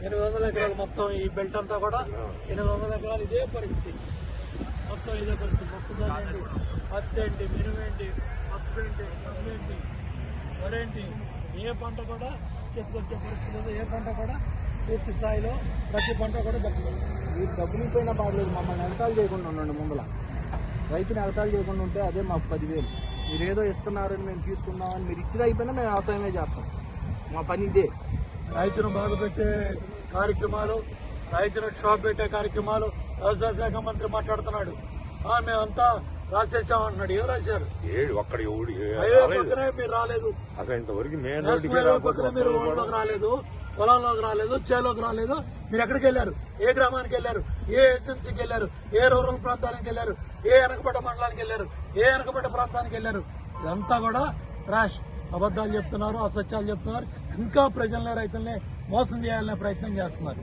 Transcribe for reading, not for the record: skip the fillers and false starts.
800 ఎకరాలు మొత్తం ఈ బెల్ట్ అంతా కూడా 800 ఎకరాలు ఇదే పరిస్థితి. మొత్తం ఇదే పరిస్థితి. మొక్కజొన్న ఏంటి, పత్తి ఏంటి, మినుమేంటి, పసుపు ఏంటి, కందేంటి, వరేంటి, ఏ పంట కూడా చేతికొచ్చే పరిస్థితి లేదు. ఏ పంట కూడా పూర్తి స్థాయిలో ప్రతి పంట కూడా దక్కుతుంది. మీరు డబ్బులు పోయినా బాగలేదు, మమ్మల్ని ఎగతాలు చేయకుండా ఉండండి. ముందల రైతుని ఎగతాలు చేయకుండా ఉంటే అదే మాకు 10,000. మీరు ఏదో ఇస్తున్నారని మేము తీసుకుందామని మీరు ఇచ్చిన అయిపోయినా మేము వ్యవసాయమే చేస్తాం. మా పని ఇదే. రైతును బాగుపెట్టే కార్యక్రమాలు, రైతును క్షోభ పెట్టే కార్యక్రమాలు వ్యవసాయ శాఖ మంత్రి మాట్లాడుతున్నాడు. మేమంతా రాసేసామంటున్నాడు. ఏం రాశారు? హైవే పక్కనే మీరు రాలేదు, పక్కనే మీరు ఊళ్ళోకి రాలేదు, పొలంలోకి రాలేదు, చేలోకి రాలేదు. మీరు ఎక్కడికి వెళ్ళారు? ఏ గ్రామానికి వెళ్ళారు? ఏ ఎస్ఎన్సీకి వెళ్ళారు? ఏ రూరల్ ప్రాంతానికి వెళ్ళారు? ఏ వెనకబడ్డ మండలానికి వెళ్ళారు? ఏ వెనకబడ్డ ప్రాంతానికి వెళ్ళారు? ఇదంతా కూడా ట్రాష్. అబద్దాలు చెప్తున్నారు, అసత్యాలు చెప్తున్నారు. ఇంకా ప్రజల్ని, రైతుల్ని మోసం చేయాలనే ప్రయత్నం చేస్తున్నారు.